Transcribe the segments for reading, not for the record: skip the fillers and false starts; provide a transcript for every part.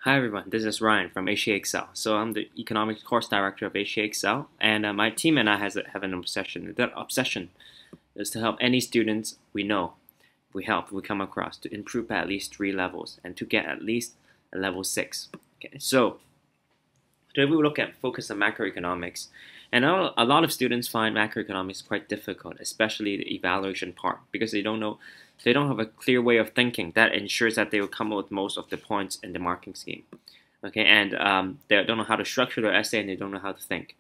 Hi everyone, this is Ryan from HA Excel. So I'm the economics course director of HA Excel, and my team and I have an obsession. That obsession is to help any students we come across to improve at least 3 levels and to get at least a level 6. Okay, so today we will focus on macroeconomics, and a lot of students find macroeconomics quite difficult, especially the evaluation part, because they don't have a clear way of thinking that ensures that they will come up with most of the points in the marking scheme. Okay, and they don't know how to structure their essay and they don't know how to think.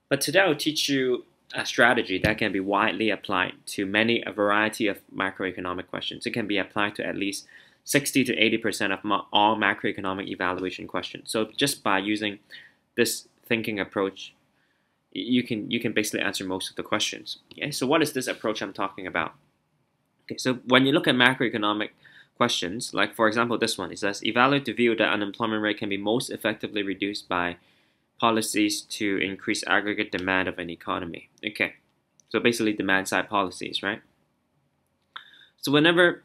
But today I'll teach you a strategy that can be widely applied to a variety of macroeconomic questions. It can be applied to at least 60 to 80% of all macroeconomic evaluation questions. So just by using this thinking approach, you can basically answer most of the questions. Okay, so what is this approach I'm talking about? Okay, so when you look at macroeconomic questions, like for example this one, it says evaluate the view that unemployment rate can be most effectively reduced by policies to increase aggregate demand of an economy. Okay, so basically demand side policies, right? So whenever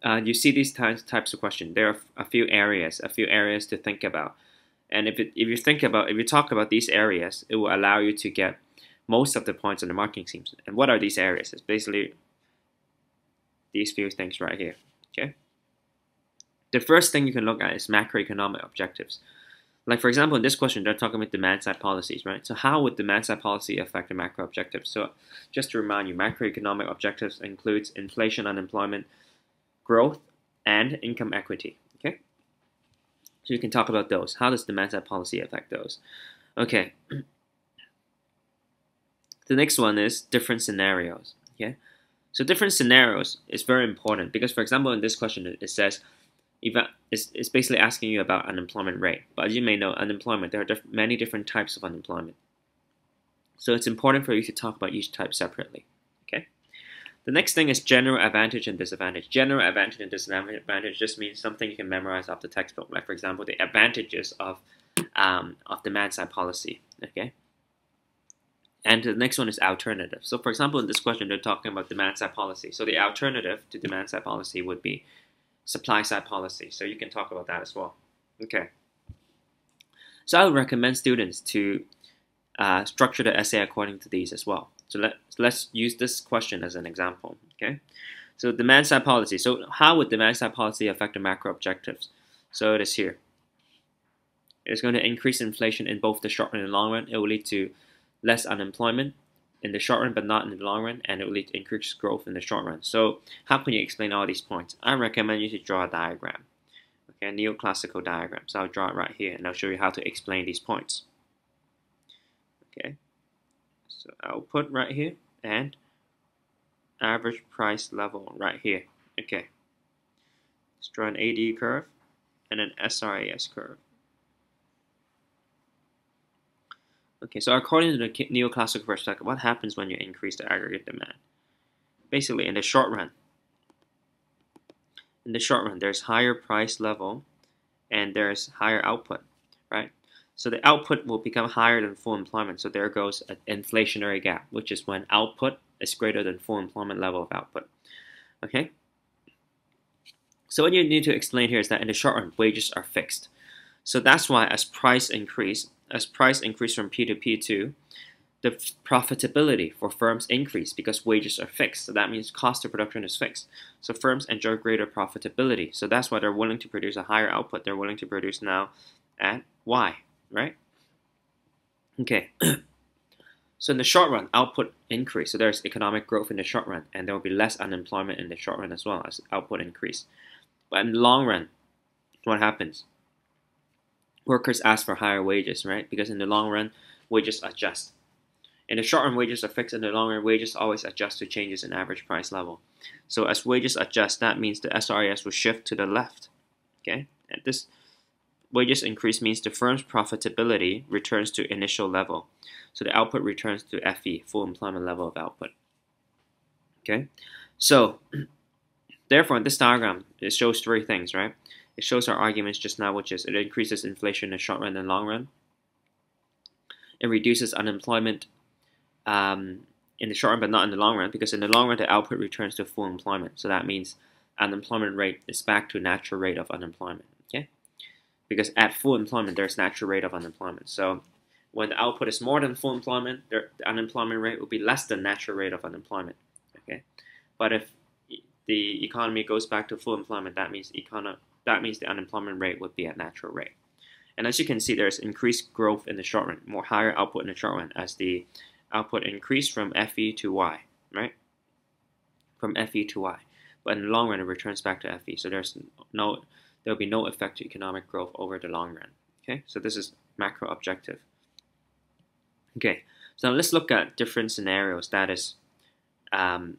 you see these types of questions, there are a few areas to think about, and if you talk about these areas, it will allow you to get most of the points on the marking schemes. And what are these areas? It's basically these few things right here. Okay, the first thing you can look at is macroeconomic objectives. Like for example, in this question, they're talking about demand side policies, right? So how would demand side policy affect the macro objectives? So just to remind you, macroeconomic objectives includes inflation, unemployment, growth, and income equity. Okay, so you can talk about those. How does demand side policy affect those? Okay, the next one is different scenarios. Okay, so different scenarios is very important because, for example, in this question, it says it's basically asking you about unemployment rate. But as you may know, unemployment, there are many different types of unemployment. So it's important for you to talk about each type separately. Okay. The next thing is general advantage and disadvantage. General advantage and disadvantage just means something you can memorize off the textbook. Like for example, the advantages of demand side policy. Okay. And the next one is alternative. So for example, in this question, they're talking about demand side policy. So the alternative to demand side policy would be supply side policy. So you can talk about that as well. Okay. So I would recommend students to structure the essay according to these as well. So let's use this question as an example. Okay. So demand side policy. So how would demand side policy affect the macro objectives? So it is here. It's going to increase inflation in both the short run and long run. It will lead to less unemployment in the short run, but not in the long run, and it will lead to increased growth in the short run. So how can you explain all these points? I recommend you to draw a diagram, okay, a neoclassical diagram. So I'll draw it right here, and I'll show you how to explain these points. Okay, so I'll put right here, and average price level right here. Okay, let's draw an AD curve, and an SRAS curve. Okay, so according to the neoclassical perspective, what happens when you increase the aggregate demand? Basically, in the short run, there's higher price level and there's higher output, right? So the output will become higher than full employment. So there goes an inflationary gap, which is when output is greater than full employment level of output. Okay? So what you need to explain here is that in the short run, wages are fixed. So that's why as price increase from P to P2, the profitability for firms increase because wages are fixed. So that means cost of production is fixed. So firms enjoy greater profitability. So that's why they're willing to produce a higher output. They're willing to produce now at Y, right? Okay. So in the short run, output increase. So there's economic growth in the short run, and there will be less unemployment in the short run as well as output increase. But in the long run, what happens? Workers ask for higher wages, right? Because in the long run, wages adjust. In the short run, wages are fixed. In the long run, wages always adjust to changes in average price level. So as wages adjust, that means the SRAS will shift to the left. Okay, and this wages increase means the firm's profitability returns to initial level. So the output returns to FE, full employment level of output. Okay, so therefore, in this diagram, it shows 3 things, right? It shows our arguments just now, which is it increases inflation in the short run and long run. It reduces unemployment in the short run, but not in the long run, because in the long run, the output returns to full employment. So that means unemployment rate is back to natural rate of unemployment. Okay. because at full employment, there's natural rate of unemployment. So when the output is more than full employment, the unemployment rate will be less than natural rate of unemployment. Okay, but if the economy goes back to full employment, that means the unemployment rate would be at natural rate. And as you can see, there's increased growth in the short run, more higher output in the short run as the output increased from FE to Y, right? From FE to Y. But in the long run, it returns back to FE. So there'll be no effect to economic growth over the long run. Okay, so this is macro objective. Okay, so now let's look at different scenarios. That is, so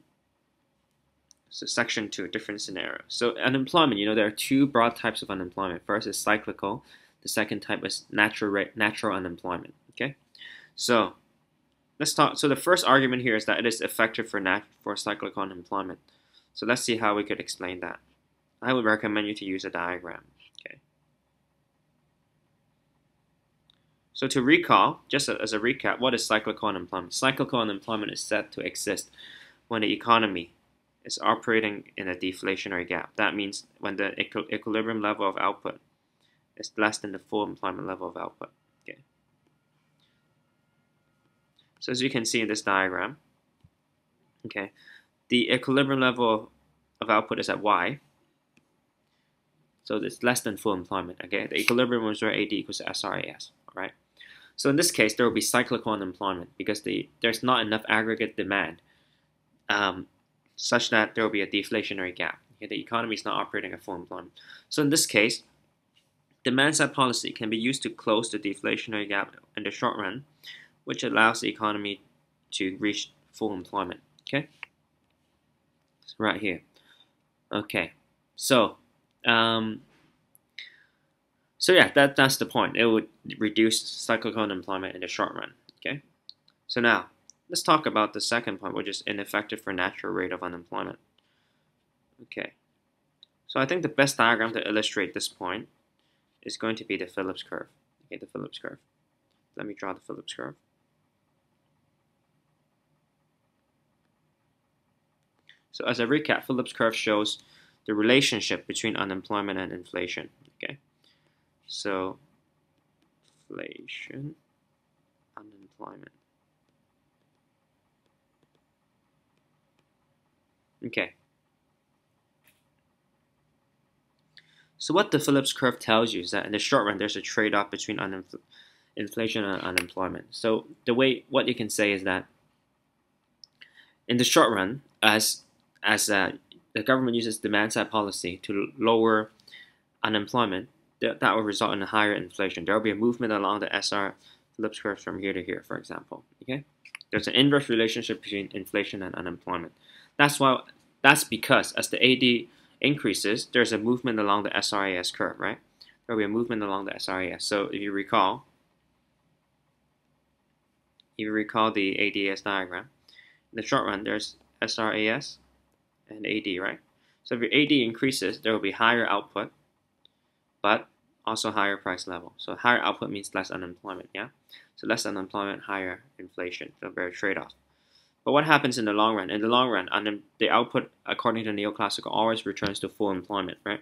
section 2, different scenarios. So unemployment, there are two broad types of unemployment. First is cyclical. The second type is natural unemployment. Okay, so let's talk. So the first argument here is that it is effective for cyclical unemployment. So let's see how we could explain that. I would recommend you to use a diagram. Okay. So to recall, just as a recap, what is cyclical unemployment? Cyclical unemployment is said to exist when the economy is operating in a deflationary gap. That means when the equilibrium level of output is less than the full employment level of output. Okay. So as you can see in this diagram, okay, the equilibrium level of output is at Y. So it's less than full employment. Okay, the equilibrium is where AD equals to SRAS. All right. So in this case, there will be cyclical unemployment because there's not enough aggregate demand, such that there will be a deflationary gap. Okay, the economy is not operating at full employment. So in this case, demand side policy can be used to close the deflationary gap in the short run, which allows the economy to reach full employment. Okay, so right here. Okay, so yeah, that's the point. It would reduce cyclical unemployment in the short run. Okay, so now let's talk about the second point, which is ineffective for natural rate of unemployment. Okay, so I think the best diagram to illustrate this point is going to be the Phillips curve. Okay, the Phillips curve. Let me draw the Phillips curve. So as a recap, Phillips curve shows the relationship between unemployment and inflation. Okay, so inflation, unemployment. Okay. So what the Phillips curve tells you is that in the short run, there's a trade-off between inflation and unemployment. So what you can say is that in the short run, as the government uses demand-side policy to lower unemployment, that will result in a higher inflation. There will be a movement along the SR Phillips curve from here to here, for example. Okay, there's an inverse relationship between inflation and unemployment. That's because as the AD increases, there's a movement along the SRAS curve, right? There will be a movement along the SRAS. So if you recall the ADS diagram, in the short run, there's SRAS and AD, right? So if your AD increases, there will be higher output, but also higher price level. So higher output means less unemployment, yeah? So less unemployment, higher inflation, so very trade-off. But what happens in the long run? In the long run, the output, according to neoclassical, always returns to full employment, right?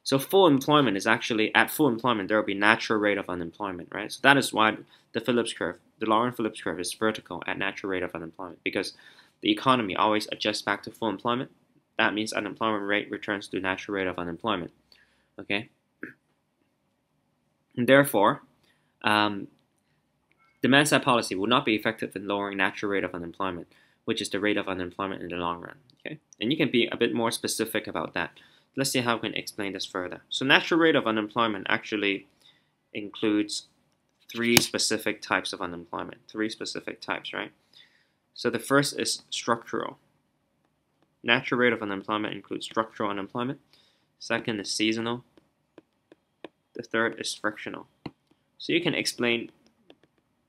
So full employment is actually, at full employment, there will be natural rate of unemployment, right? So that is why the Phillips curve, the long run Phillips curve is vertical at natural rate of unemployment, because the economy always adjusts back to full employment. That means unemployment rate returns to natural rate of unemployment, okay? And therefore, demand-side policy will not be effective in lowering natural rate of unemployment, which is the rate of unemployment in the long run. Okay, and you can be a bit more specific about that. Let's see how we can explain this further. So natural rate of unemployment actually includes three specific types of unemployment. Three specific types, right? So the first is structural. Natural rate of unemployment includes structural unemployment. Second is seasonal. The third is frictional. So you can explain,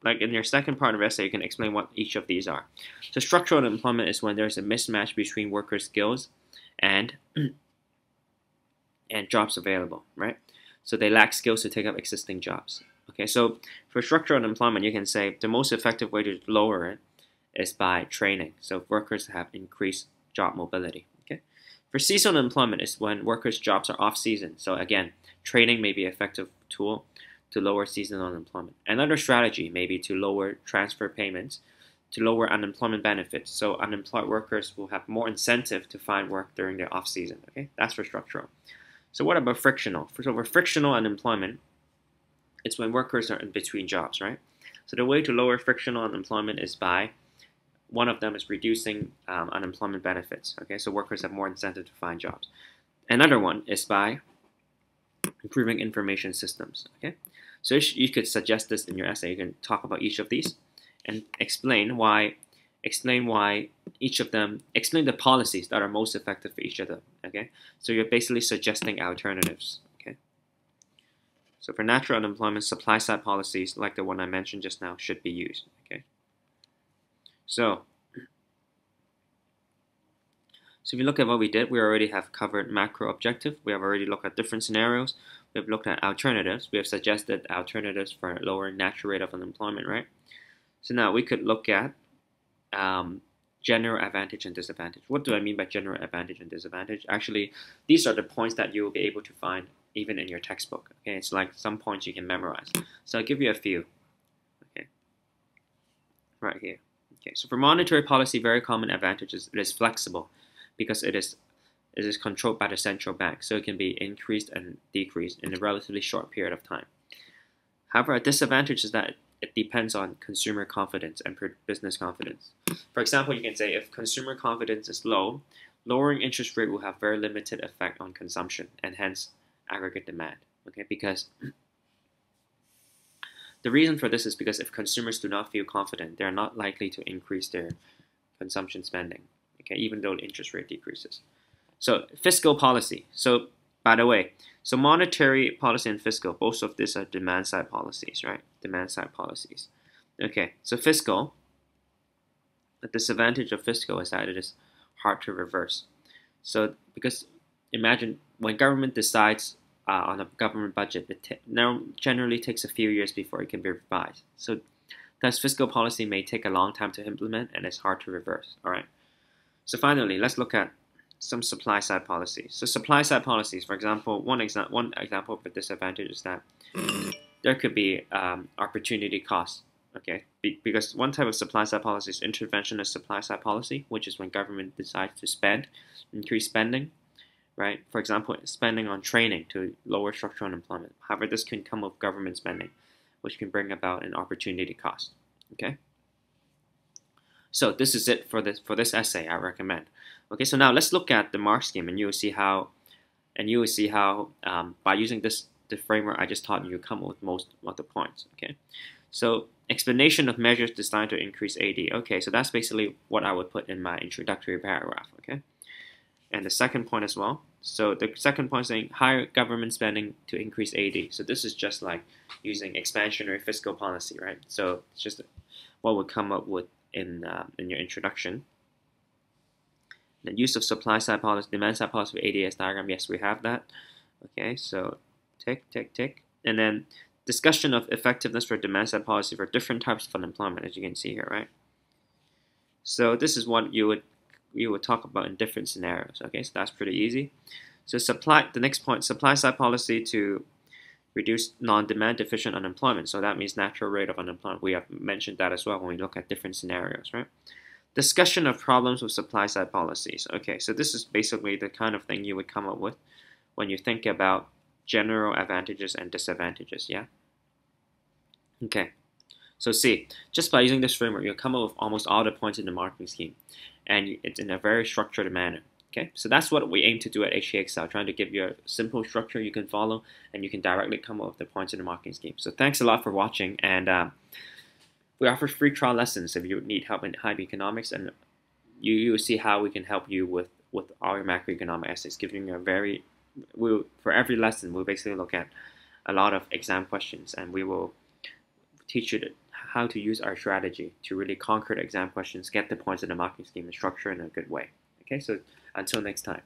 like in your second part of the essay, you can explain what each of these are. So structural unemployment is when there's a mismatch between workers' skills and jobs available, right? So they lack skills to take up existing jobs. Okay, so for structural unemployment, you can say the most effective way to lower it is by training. So workers have increased job mobility. Okay, for seasonal unemployment is when workers' jobs are off season. So again, Training may be an effective tool to lower seasonal unemployment. Another strategy may be to lower transfer payments to lower unemployment benefits, so unemployed workers will have more incentive to find work during their off-season. Okay, that's for structural. So what about frictional? For frictional unemployment, it's when workers are in between jobs, right? So the way to lower frictional unemployment is by, one of them is reducing unemployment benefits. Okay, so workers have more incentive to find jobs. Another one is by improving information systems. Okay, so you could suggest this in your essay. You can talk about each of these and explain each of them, explain the policies that are most effective for each of them. Okay, so you're basically suggesting alternatives. Okay, so for natural unemployment, supply side policies like the one I mentioned just now should be used. Okay, so if you look at what we did, we already have covered macro objective. We have already looked at different scenarios. We have looked at alternatives. We have suggested alternatives for lowering natural rate of unemployment, right? So now we could look at general advantage and disadvantage. What do I mean by general advantage and disadvantage? Actually, these are the points that you will be able to find even in your textbook. Okay, it's like some points you can memorize. So I'll give you a few. Okay, right here. Okay, so for monetary policy, very common advantage is it is flexible because it is controlled by the central bank, so it can be increased and decreased in a relatively short period of time. However, a disadvantage is that it depends on consumer confidence and business confidence. For example, you can say if consumer confidence is low, lowering interest rate will have very limited effect on consumption and hence aggregate demand. Okay, because the reason for this is because if consumers do not feel confident, they are not likely to increase their consumption spending. Okay, even though the interest rate decreases. So fiscal policy. So by the way, so monetary policy and fiscal, both of these are demand side policies, right? Demand side policies. Okay, so fiscal, the disadvantage of fiscal is that it is hard to reverse. So because imagine when government decides on a government budget, it now generally takes a few years before it can be revised. So thus fiscal policy may take a long time to implement and it's hard to reverse. All right. So finally, let's look at some supply side policies. So supply side policies, for example, one example of a disadvantage is that there could be opportunity costs. Okay, because one type of supply side policy is interventionist supply side policy, which is when government decides to increase spending, right? For example, spending on training to lower structural unemployment. However, this can come with government spending, which can bring about an opportunity cost. Okay. So this is it for this essay. I recommend. Okay, so now let's look at the mark scheme, and you will see how by using the framework I just taught you, come up with most of the points. Okay, so explanation of measures designed to increase AD. Okay, so that's basically what I would put in my introductory paragraph. Okay, and the second point as well. So the second point is saying higher government spending to increase AD. So this is just like using expansionary fiscal policy, right? So it's just what would come up with in your introduction. The use of supply side policy, demand side policy with ADS diagram. Yes, we have that. Okay, so tick, tick, tick. And then discussion of effectiveness for demand side policy for different types of unemployment, as you can see here, right? So this is what you would talk about in different scenarios. Okay, so that's pretty easy. So the next point, supply side policy to reduce non-demand deficient unemployment. So that means natural rate of unemployment. We have mentioned that as well when we look at different scenarios, right? Discussion of problems with supply side policies. Okay, so this is basically the kind of thing you would come up with when you think about general advantages and disadvantages, yeah? Okay, so see, just by using this framework, you'll come up with almost all the points in the marking scheme, and it's in a very structured manner. Okay, so that's what we aim to do at HCXL, trying to give you a simple structure you can follow, and you can directly come up with the points in the marking scheme. So thanks a lot for watching, and we offer free trial lessons if you need help in IB Economics, and you will see how we can help you with all your macroeconomic essays, giving you for every lesson, we'll basically look at a lot of exam questions, and we will teach you how to use our strategy to really conquer the exam questions, get the points in the marking scheme, and structure in a good way. Okay, so until next time.